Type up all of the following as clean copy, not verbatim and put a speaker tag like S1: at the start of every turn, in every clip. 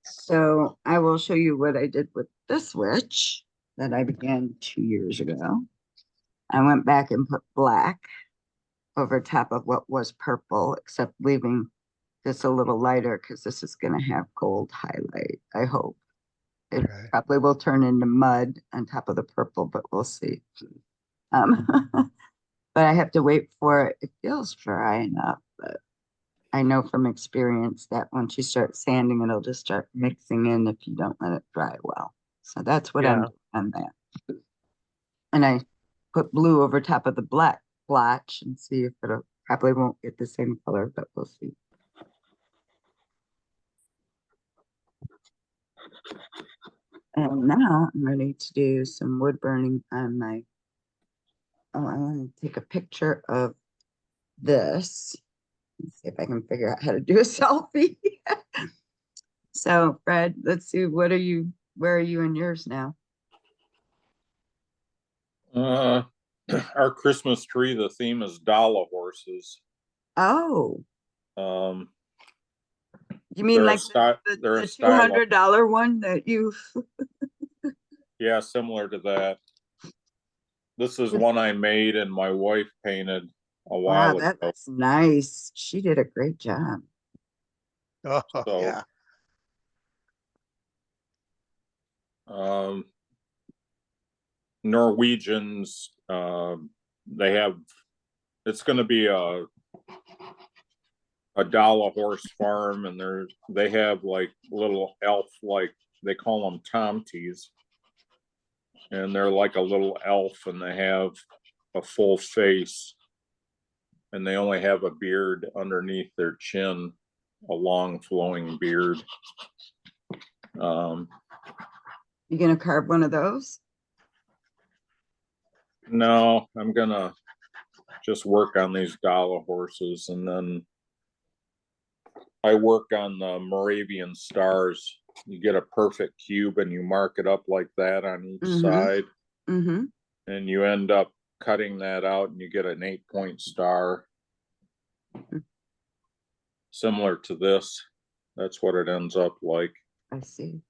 S1: So I will show you what I did with this witch that I began 2 years ago. I went back and put black over top of what was purple, except leaving this a little lighter because this is going to have gold highlight, I hope. It
S2: Okay.
S1: probably will turn into mud on top of the purple, but we'll see. Um, but I have to wait for it. It feels dry enough, but I know from experience that once you start sanding, it'll just start mixing in if you don't let it dry well. So that's what I'm
S2: Yeah.
S1: doing on that. And I put blue over top of the black blotch and see if it'll probably won't get the same color, but we'll see. And now I'm ready to do some wood burning on my, oh, I want to take a picture of this. Let's see if I can figure out how to do a selfie. So, Fred, let's see, where are you in yours now?
S3: Uh, our Christmas tree, the theme is dollar horses.
S1: Oh,
S3: Um,
S1: you mean
S3: they're a
S1: like
S3: style. They're a
S1: the
S3: style.
S1: $200 one that you,
S3: Yeah, similar to that. This is one I made and my wife painted a
S1: wow,
S3: while
S1: that
S3: ago.
S1: looks nice. She did a great job.
S2: Oh,
S3: So,
S2: yeah.
S3: um, Norwegians, they have. It's going to be a dollar horse farm, and they have like little elf, like they call them tomties, and they're like a little elf, and they have a full face, and they only have a beard underneath their chin, a long flowing beard. Um,
S1: You gonna carve one of those?
S3: no, I'm gonna just work on these dollar horses, and then I work on the Moravian stars. You get a perfect cube and you mark it up like that on each
S1: Mm-hmm.
S3: side,
S1: Mm-hmm.
S3: and you end up cutting that out and you get an 8-point star similar to this. That's what it ends up like.
S1: I see.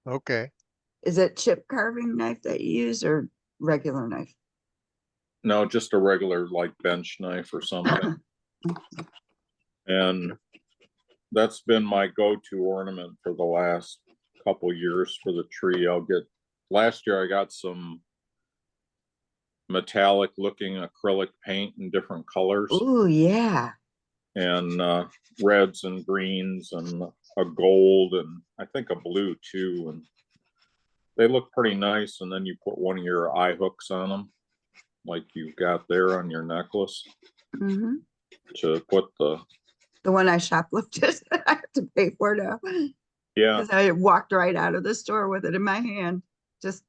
S2: Okay.
S1: Is it chip carving knife that you use or regular knife?
S3: No, just a regular like bench knife or something. And that's been my go-to ornament for the last couple years for the tree. Last year I got some metallic looking acrylic paint in different colors,
S1: Oh, yeah.
S3: and reds and greens and a gold and I think a blue too. And they look pretty nice. And then you put one of your eye hooks on them, like you've got there on your necklace,
S1: Mm-hmm.
S3: to put
S1: The one I shoplifted, I have to pay for now
S3: yeah.
S1: because I walked right out of the store with it in my hand. Just,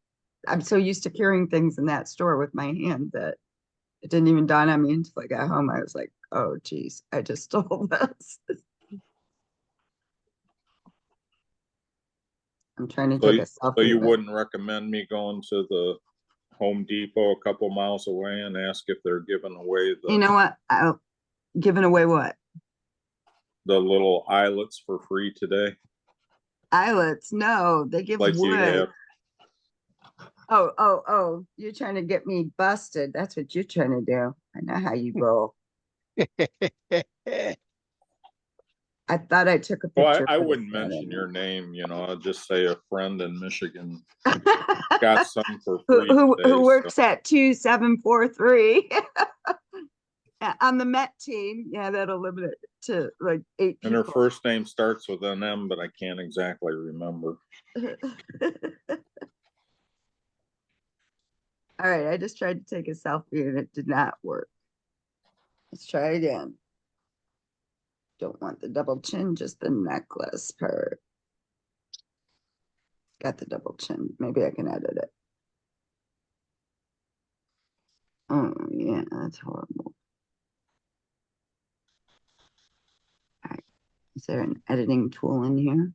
S1: I'm so used to carrying things in that store with my hand that it didn't even dawn on me until I got home. I was like, oh, geez, I just stole this. I'm trying to
S3: So,
S1: take a
S3: so
S1: selfie
S3: you
S1: with,
S3: wouldn't recommend me going to the Home Depot a couple miles away and ask if they're giving away
S1: you know what? I'll giving away what?
S3: the little eyelets for free today,
S1: Eyelets. No, they give
S3: like you
S1: wood.
S3: have.
S1: Oh, oh, oh, you're trying to get me busted. That's what you're trying to do. I know how you roll. I thought I took a
S3: Well,
S1: picture
S3: I
S1: for the
S3: wouldn't mention
S1: Saturday.
S3: your name. I'll just say a friend in Michigan got some for
S1: who,
S3: free
S1: who
S3: today.
S1: who
S3: So,
S1: works at 2743 on the Met team. Yeah, that'll limit it to like 8
S3: and her
S1: people.
S3: first name starts with an M, but I can't exactly remember.
S1: All right, I just tried to take a selfie and it did not work. Let's try again. Don't want the double chin, just the necklace part. Got the double chin. Maybe I can edit it. Oh, yeah, that's horrible. All right. Is there an editing tool in here?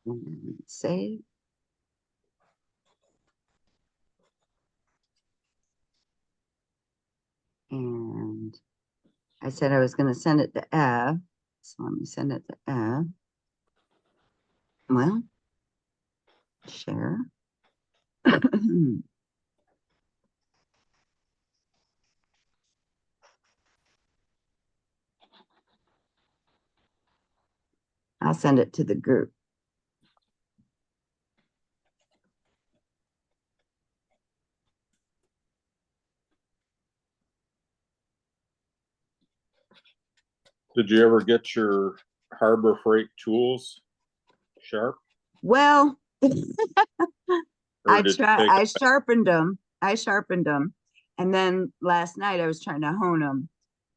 S1: And save. And I said I was going to send it to Ev. So let me send it to Ev. Well, share. I'll send it to the group.
S3: Did you ever get your Harbor Freight tools sharp?
S1: Well,
S3: Or did you take
S1: I sharpened them. And then last night I was trying to hone them.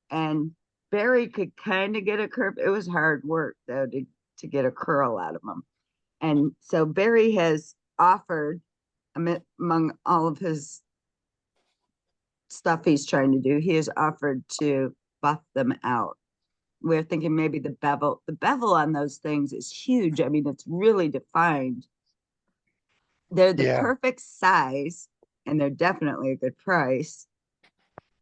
S1: And Barry could kind of get a curve. It was hard work though to get a curl out of them. And so Barry has offered, among all of his stuff he's trying to do, he has offered to buff them out. We're thinking maybe the bevel on those things is huge. I mean, it's really defined. They're the
S2: Yeah.
S1: perfect size and they're definitely a good price.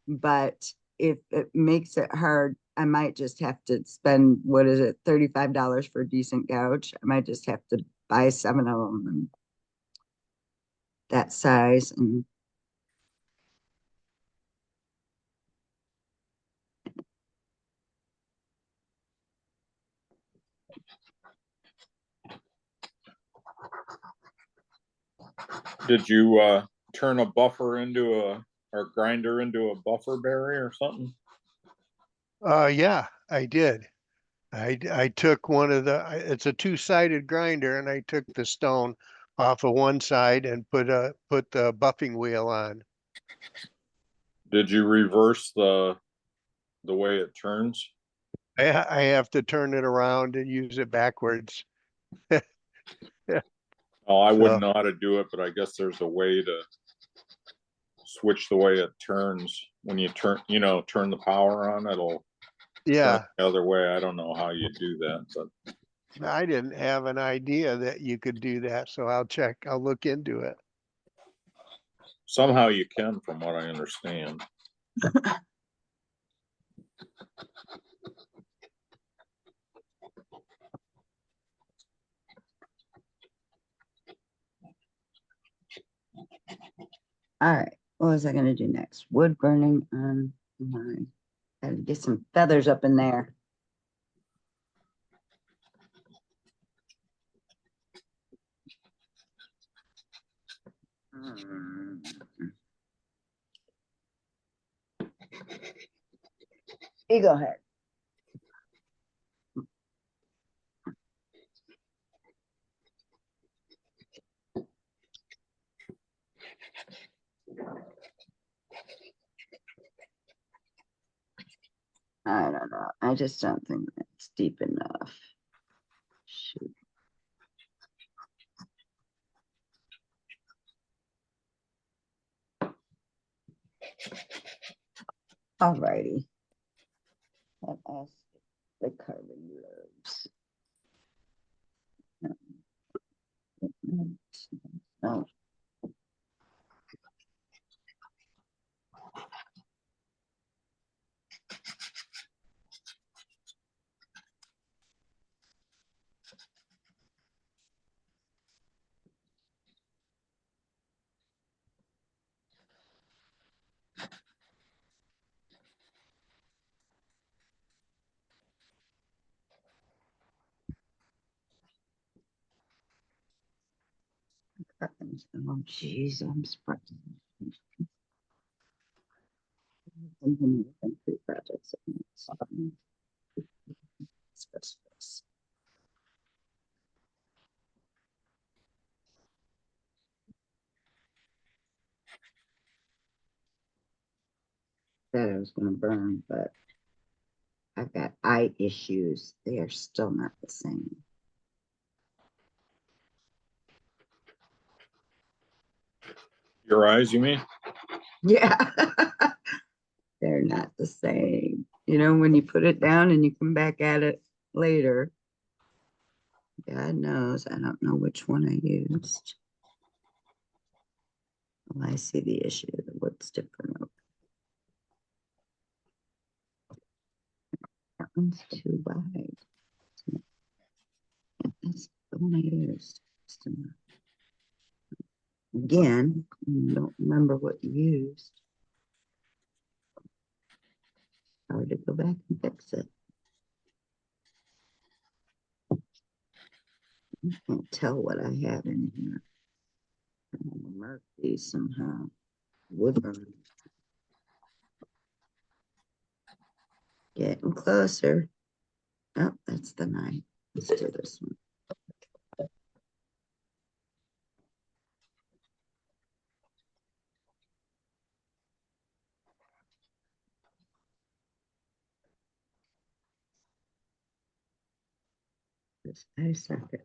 S1: But if it makes it hard, I might just have to spend, what is it, $35 for a decent gouge. I might just have to buy 7 of them and that size. And
S3: Did you turn a buffer into a or grinder into a buffer, Barry, or something?
S2: Yeah, I did. I took one of it's a two-sided grinder, and I took the stone off of one side and put the buffing wheel on.
S3: Did you reverse the way it turns?
S2: I have to turn it around and use it backwards.
S3: Oh, I
S2: So
S3: wouldn't know how to do it, but I guess there's a way to switch the way it turns when you turn the power on. It'll turn
S2: yeah,
S3: the other way. I don't know how you do that, but
S2: I didn't have an idea that you could do that, so I'll look into it.
S3: somehow you can, from what I understand.
S1: all right, what was I going to do next? Wood burning on my, gotta get some feathers up in there. You go ahead. I don't know. I just don't think that's deep enough. Shoot. All righty. Let us the carbon lobes. No. Oh, geez, I'm surprised. Projects. That I was going to burn, but I've got eye issues. They are still not the same.
S3: Your eyes, you mean?
S1: Yeah. They're not the same. You know, when you put it down and you come back at it later, God knows I don't know which one I used. Well, I see the issue. What's different? That one's too wide. That's the one I used. Again, you don't remember what you used. Hard to go back and fix it. I can't tell what I had in here. I'm gonna mark these somehow. Woodburn. Getting closer. Oh, that's the 9. Let's do this one. Just 5 seconds.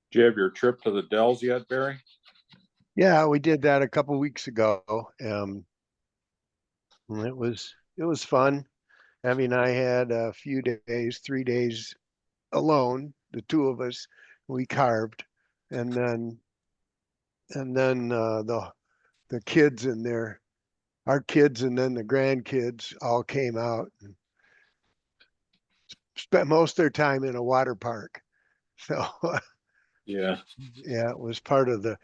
S3: Do you have your trip to the Dells yet, Barry?
S2: Yeah, we did that a couple weeks ago. And it was fun. Abby and I had a few days, 3 days alone, the two of us. We carved, and then the kids and our kids and then the grandkids all came out and spent most of their time in a water park. So
S3: Yeah.
S2: yeah, it was part of the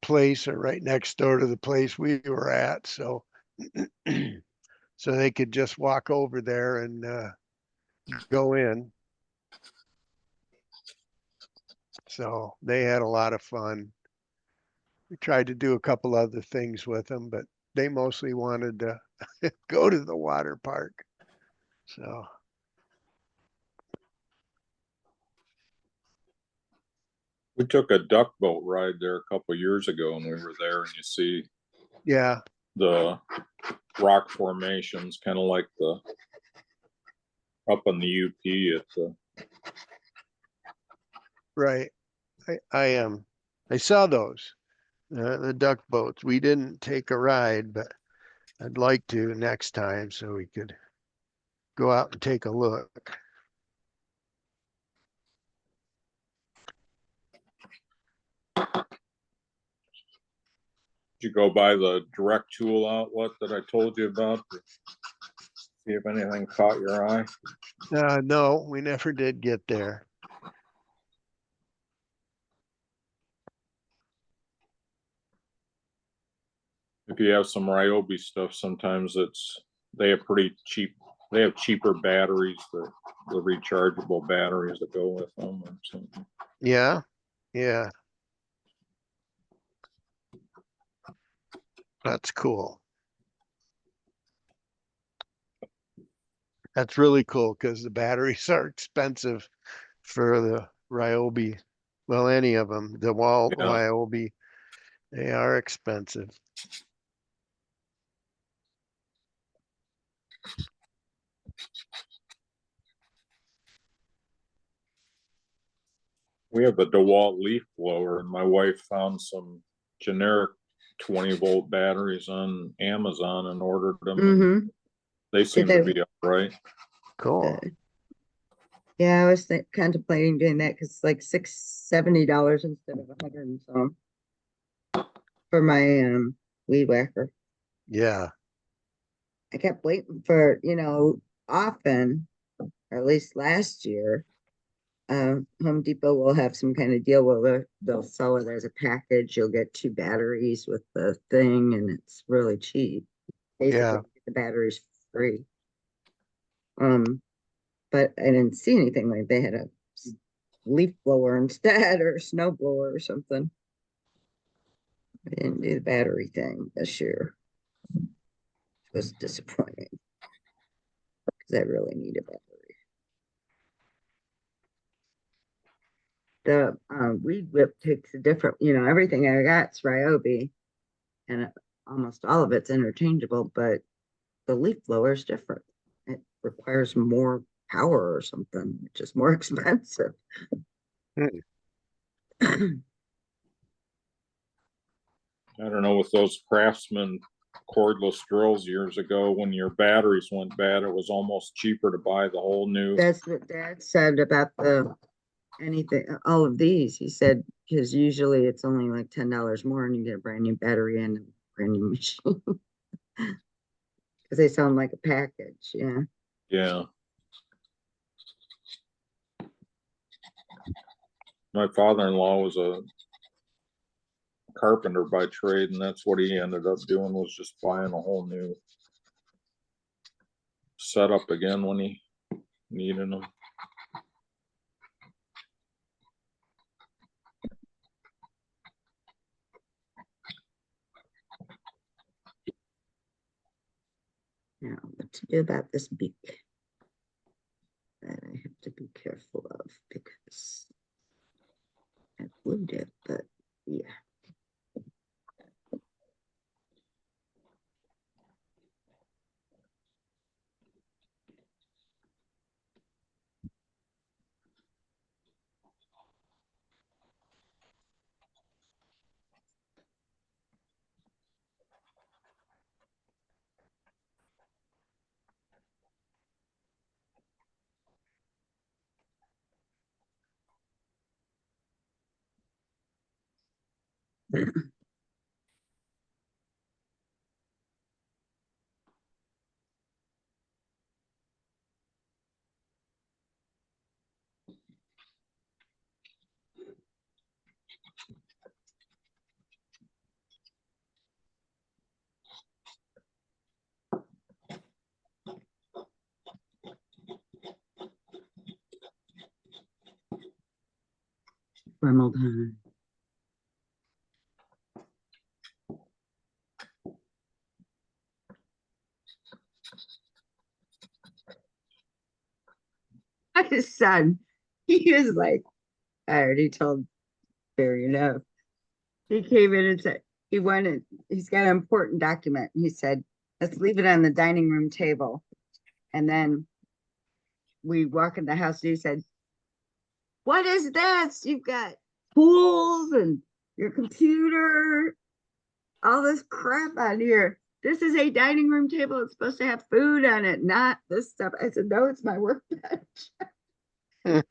S2: place or right next door to the place we were at. So so they could just walk over there and go in. So they had a lot of fun. We tried to do a couple other things with them, but they mostly wanted to go to the water park. So
S3: We took a duck boat ride there a couple years ago and we were there and you see
S2: yeah,
S3: the rock formations, kind of like the up in the UP at the
S2: right. I saw those the duck boats. We didn't take a ride, but I'd like to next time so we could go out and take a look.
S3: did you go by the direct tool outlet that I told you about to see if anything caught your eye?
S2: No, we never did get there.
S3: If you have some Ryobi stuff, sometimes they have pretty cheap. They have cheaper batteries, the rechargeable batteries that go with them or something.
S2: Yeah, yeah, that's cool. That's really cool because the batteries are expensive for the Ryobi. Well, any of them, the wall
S3: Yeah.
S2: Ryobi, they are expensive.
S3: We have a DeWalt leaf blower, and my wife found some generic 20-volt batteries on Amazon and ordered them.
S1: Mm-hmm.
S3: They seem to be upright.
S2: Cool.
S1: Yeah, I was contemplating doing that because it's like $70 instead of 100 and so for my weed whacker.
S2: Yeah.
S1: I kept waiting for, often, or at least last year, Home Depot will have some kind of deal where they'll sell it as a package. You'll get 2 batteries with the thing, and it's really cheap. Basically,
S2: Yeah.
S1: you get the batteries free. But I didn't see anything like they had a leaf blower instead or a snow blower or something. I didn't do the battery thing this year. It was disappointing because I really need a battery. The weed whip takes a different, everything I got's Ryobi, and almost all of it's interchangeable, but the leaf blower is different. It requires more power or something, which is more expensive.
S3: I don't know, with those Craftsman cordless drills years ago, when your batteries went bad, it was almost cheaper to buy the whole new.
S1: That's what Dad said about all of these. He said, because usually it's only like $10 more and you get a brand new battery and a brand new machine. Because they sound like a package. Yeah.
S3: Yeah. My father-in-law was a carpenter by trade, and that's what he ended up doing, was just buying a whole new setup again when he needed them.
S1: Now, what to do about this beak that I have to be careful of because I glued it, but yeah. Wimbledon. His son, he was like, I already told Barry enough. He came in and said, he's got an important document. And he said, let's leave it on the dining room table. And then we walk in the house and he said, what is this? You've got tools and your computer, all this crap on here. This is a dining room table. It's supposed to have food on it, not this stuff. I said, no, it's my workbench. So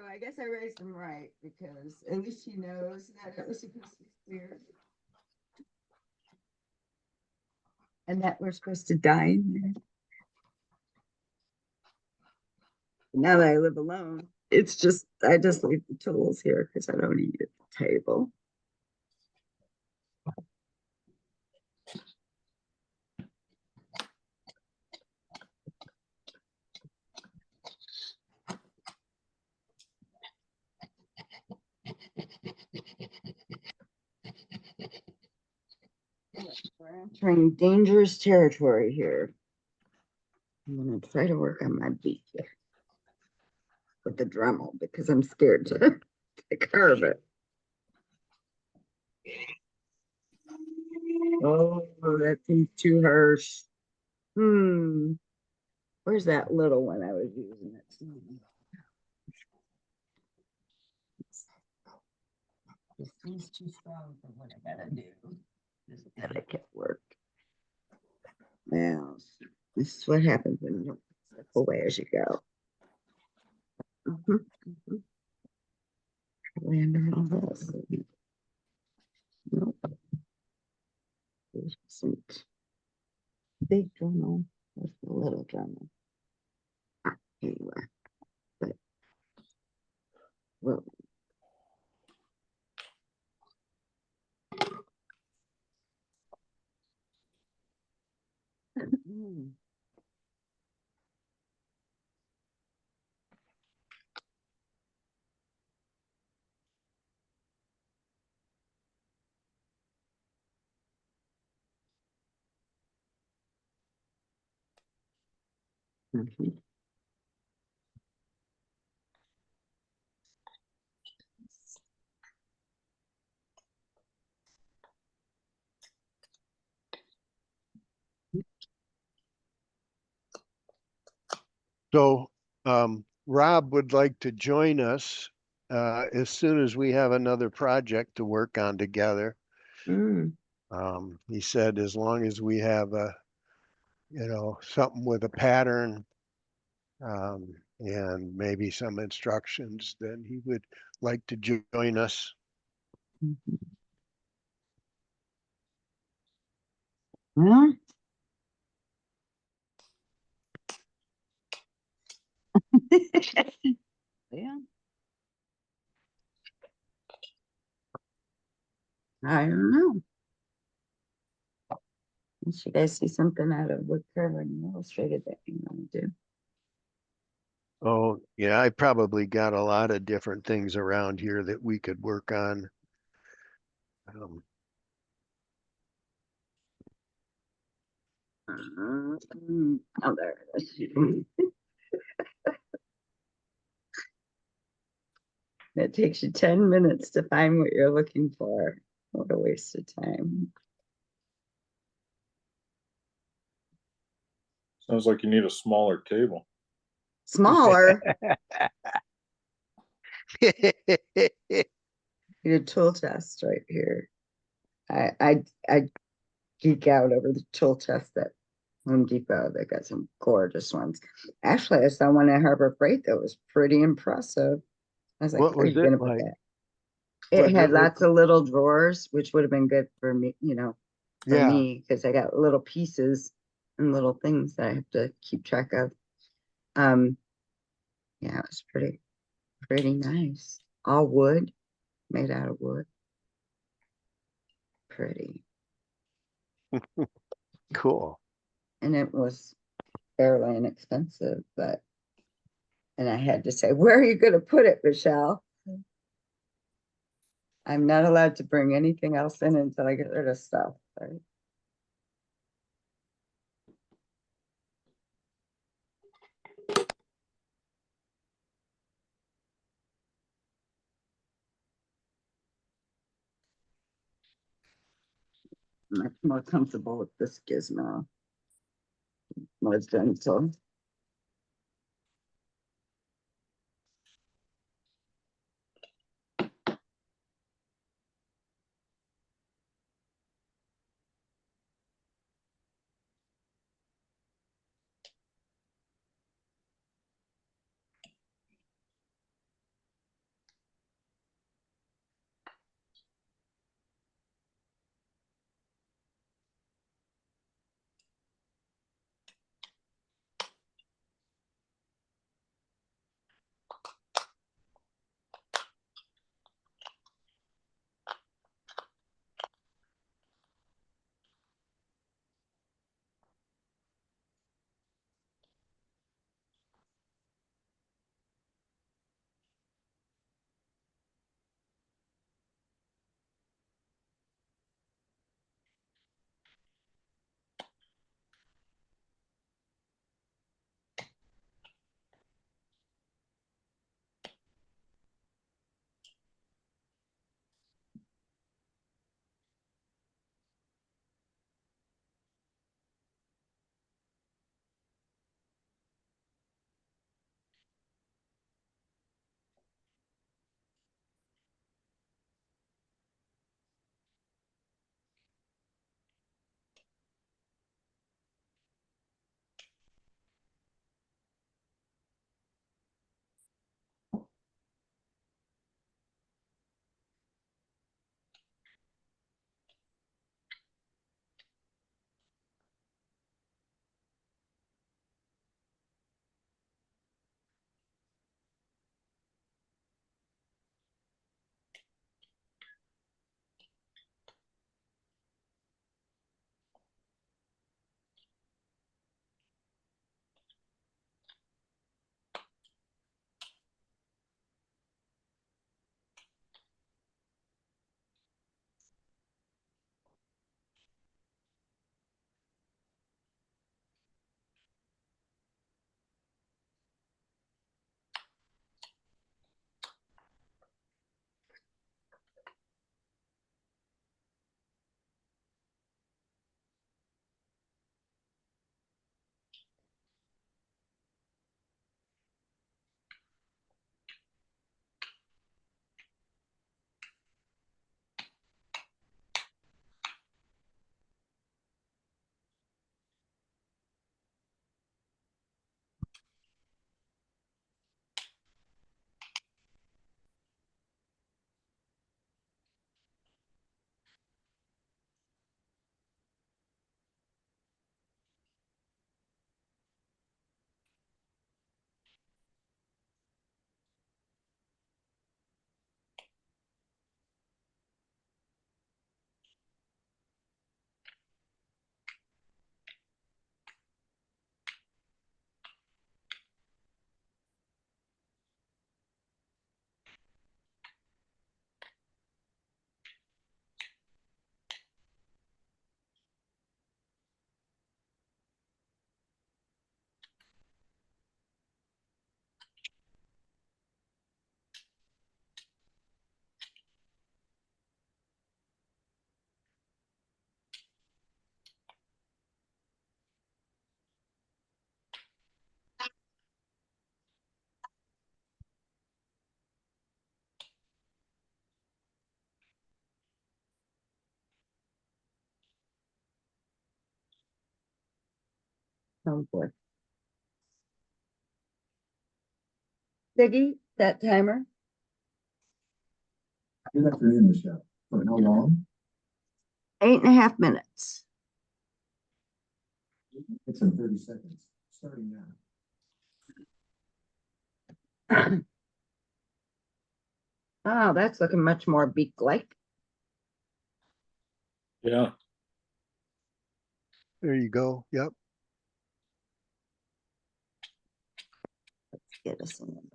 S1: I guess I raised him right because at least he knows that it was supposed to be clear. And that we're supposed to dine there. Now that I live alone, I just leave the tools here because I don't eat at the table. We're entering dangerous territory here. I'm gonna try to work on my beak with the Dremel because I'm scared to carve it. Oh, that seems too harsh. Where's that little one I was using? He's too strong for what I gotta do. Just etiquette work. Now, this is what happens when you don't step away as you go. Probably under all this. Nope. There's some big journal. There's a little journal. Anyway, but well. Mhm.
S2: So Rob would like to join us as soon as we have another project to work on together.
S1: Mm.
S2: He said as long as we have something with a pattern and maybe some instructions, then he would like to join us.
S1: Mhm. Well, yeah, I don't know. Unless you guys see something out of what Carolyn illustrated that you want to do.
S2: Oh, yeah, I probably got a lot of different things around here that we could work on. Um,
S1: Oh, there it is. It takes you 10 minutes to find what you're looking for. What a waste of time.
S3: Sounds like you need a smaller table.
S1: Smaller. Your tool chest right here. I geek out over the tool chest at Home Depot. They got some gorgeous ones. Actually, I saw one at Harbor Freight that was pretty impressive. I was like,
S2: What
S1: where are
S2: was
S1: you
S2: it
S1: gonna put
S2: like?
S1: that?
S2: What
S1: It
S2: does
S1: had
S2: it look?
S1: lots of little drawers, which would have been good for me, for
S2: Yeah.
S1: me, because I got little pieces and little things that I have to keep track of. Um, yeah, it was pretty nice. All wood, made out of wood. Pretty.
S2: Cool.
S1: And it was fairly inexpensive, and I had to say, where are you going to put it, Michelle? I'm not allowed to bring anything else in until I get rid of stuff. Right? Much more comfortable with this gizmo. More gentle. Oh, boy. Ziggy, that timer?
S4: Good afternoon, Michelle. For how long?
S1: 8.5 minutes.
S4: It's in 30 seconds, starting now.
S1: Oh, that's looking much more beak-like.
S3: Yeah.
S2: There you go. Yep.
S1: Let's get us in the number.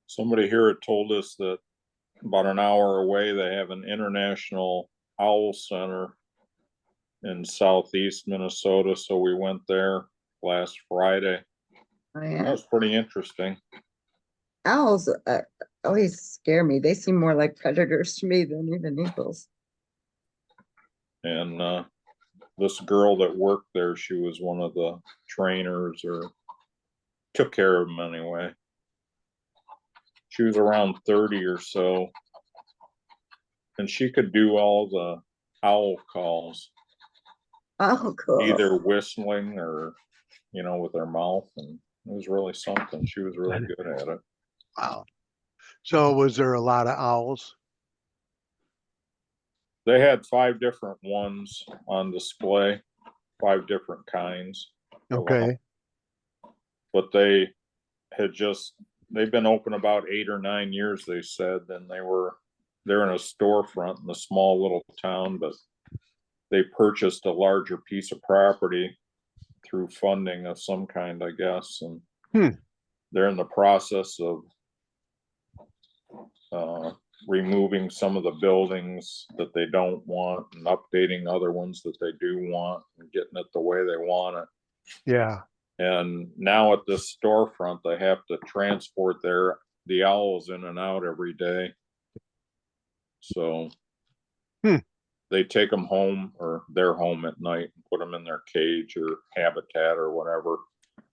S3: Somebody here had told us that about an hour away, they have an international owl center in southeast Minnesota. So we went there last Friday.
S1: Oh,
S3: That
S1: yeah.
S3: was pretty interesting.
S1: Owls always scare me. They seem more like predators to me than even eagles.
S3: And this girl that worked there, she was one of the trainers or took care of them anyway. She was around 30 or so, and she could do all the owl calls,
S1: Oh, cool.
S3: either whistling or, with her mouth. And it was really something. She was really good at it.
S2: Wow. So was there a lot of owls?
S3: They had 5 different ones on display, 5 different kinds.
S2: Okay.
S3: But they've been open about 8 or 9 years, they said. And they're in a storefront in a small little town, but they purchased a larger piece of property through funding of some kind, I guess. And they're in the process of removing some of the buildings that they don't want and updating other ones that they do want and getting it the way they want it.
S2: Yeah.
S3: And now at this storefront, they have to transport the owls in and out every day. So they take them home, or they're home at night, and put them in their cage or habitat or whatever.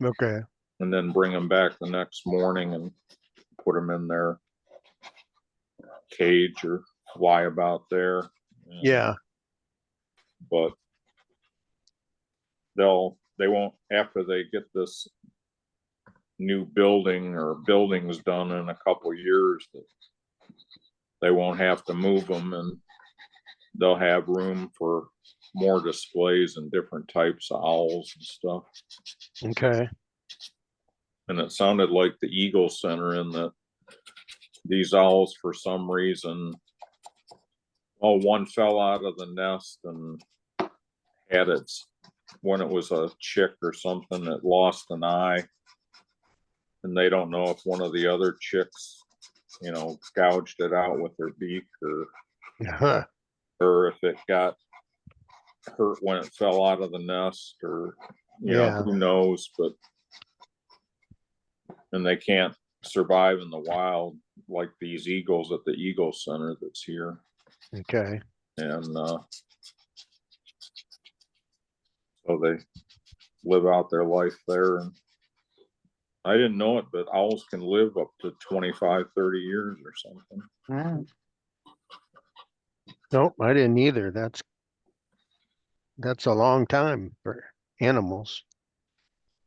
S2: Okay.
S3: And then bring them back the next morning and put them in their cage or fly about there.
S2: Yeah.
S3: But they won't, after they get this new building or buildings done in a couple years, that they won't have to move them, and they'll have room for more displays and different types of owls and stuff.
S2: Okay.
S3: And it sounded like the Eagle Center, in that these owls, for some reason, one fell out of the nest and had when it was a chick or something, that lost an eye. And they don't know if one of the other chicks, gouged it out with their beak, or if it got hurt when it fell out of the nest, or, who knows. But, and they can't survive in the wild like these eagles at the Eagle Center that's here.
S2: Okay.
S3: And so they live out their life there. And I didn't know it, but owls can live up to 25, 30 years or something.
S1: Wow.
S2: Nope, I didn't either. That's a long time for animals.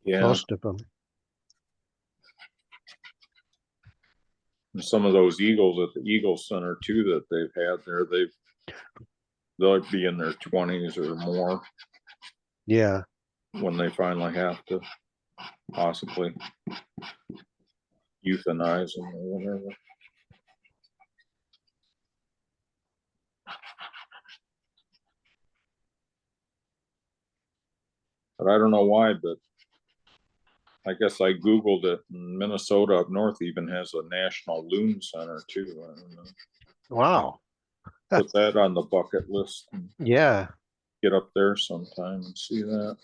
S3: Yeah.
S2: Most of them.
S3: And some of those eagles at the Eagle Center too that they've had there, they'll be in their 20s or more.
S2: Yeah.
S3: When they finally have to possibly euthanize them or whatever. But I don't know why, but I guess I Googled it, and Minnesota up north even has a national loon center too. I don't know.
S2: Wow.
S3: Put that on the bucket list and
S2: Yeah,
S3: get up there sometime and see that.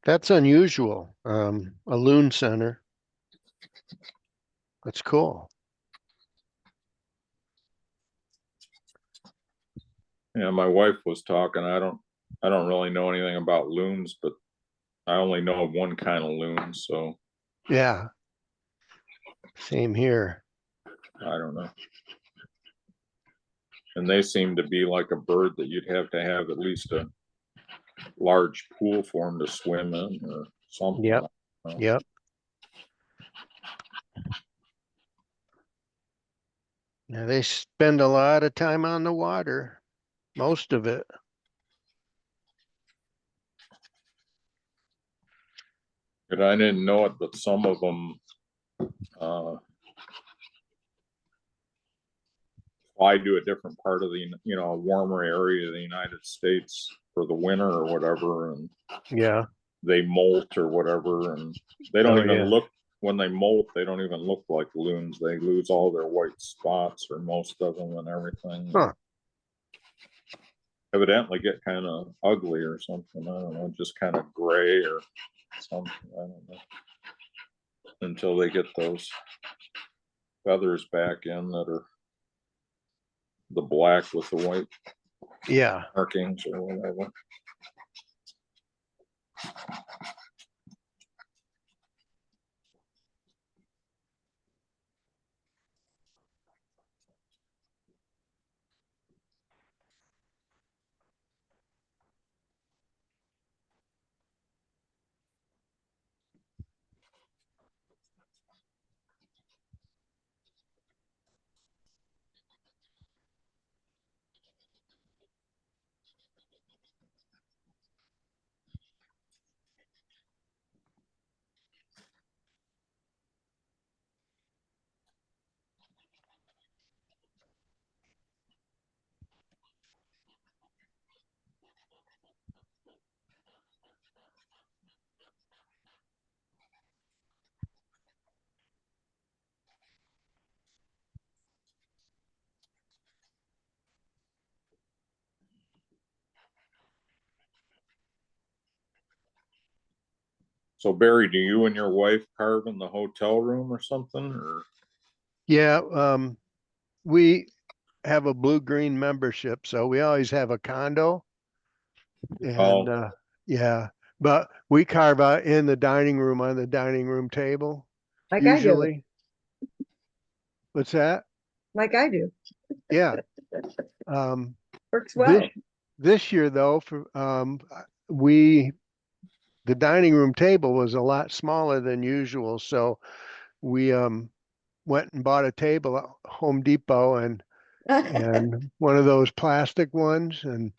S2: that's unusual. A loon center. That's cool.
S3: Yeah, my wife was talking. I don't really know anything about loons, but I only know of one kind of loon, so
S2: Yeah. Same here.
S3: I don't know. And they seem to be like a bird that you'd have to have at least a large pool for them to swim in or something.
S2: Yep.
S3: I don't know.
S2: Yep. Yeah, they spend a lot of time on the water, most of it.
S3: But I didn't know it, but some of them fly to a different part of the, a warmer area of the United States for the winter or whatever, and
S2: Yeah.
S3: they molt or whatever, and they don't
S2: Oh,
S3: even
S2: yeah.
S3: look, when they molt, they don't even look like loons. They lose all their white spots or most of them and everything.
S2: Huh.
S3: Evidently get kind of ugly or something. I don't know, just kind of gray or something. I don't know. Until they get those feathers back in that are the black with the white
S2: Yeah.
S3: markings or whatever. So Barry, do you and your wife carve in the hotel room or something, or?
S2: Yeah. We have a blue-green membership, so we always have a condo. And
S3: Oh,
S2: yeah, but we carve out in the dining room on the dining room table
S1: Like I do,
S2: usually. What's that?
S1: like I do.
S2: Yeah. Um,
S1: Works
S2: this
S1: well.
S2: this year though, for we the dining room table was a lot smaller than usual, so we went and bought a table at Home Depot and one of those plastic ones, and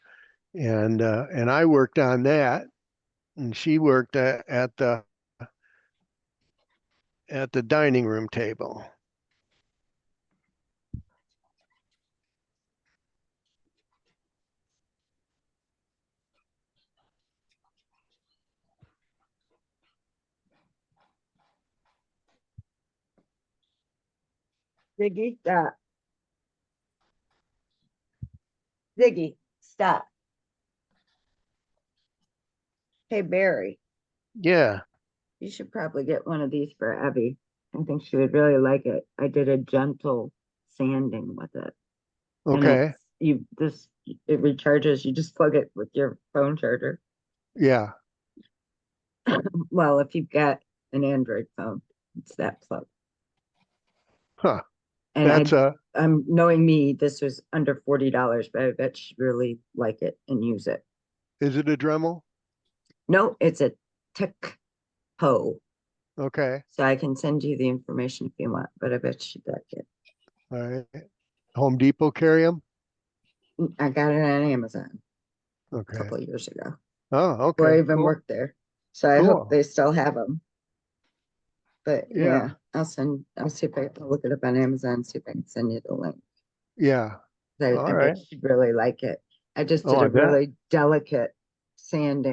S2: I worked on that, and she worked at the dining room table.
S1: Ziggy, stop. Ziggy, stop. Hey, Barry,
S2: Yeah.
S1: you should probably get one of these for Abby. I think she would really like it. I did a gentle sanding with it. And
S2: Okay.
S1: it recharges. You just plug it with your phone charger.
S2: Yeah.
S1: Well, if you've got an Android phone, it's that plug.
S2: Huh.
S1: And
S2: That's
S1: I'm knowing me, this was under $40, but I bet she'd really like it and use it.
S2: is it a Dremel?
S1: No, it's a Tech Ho.
S2: Okay.
S1: So I can send you the information if you want, but I bet she'd like it.
S2: All right. Home Depot carry them?
S1: I got it on Amazon a
S2: Okay.
S1: couple of years ago.
S2: Oh,
S1: Before I
S2: okay.
S1: even
S2: Cool.
S1: worked there. So I hope
S2: Cool.
S1: they still have them. But
S2: Yeah.
S1: I'll see if I'll look it up on Amazon, see if I can send you the link.
S2: Yeah.
S1: I
S2: All
S1: bet
S2: right.
S1: she'd really like it. I just
S2: Oh,
S1: did
S2: I
S1: a
S2: bet.
S1: really delicate sanding.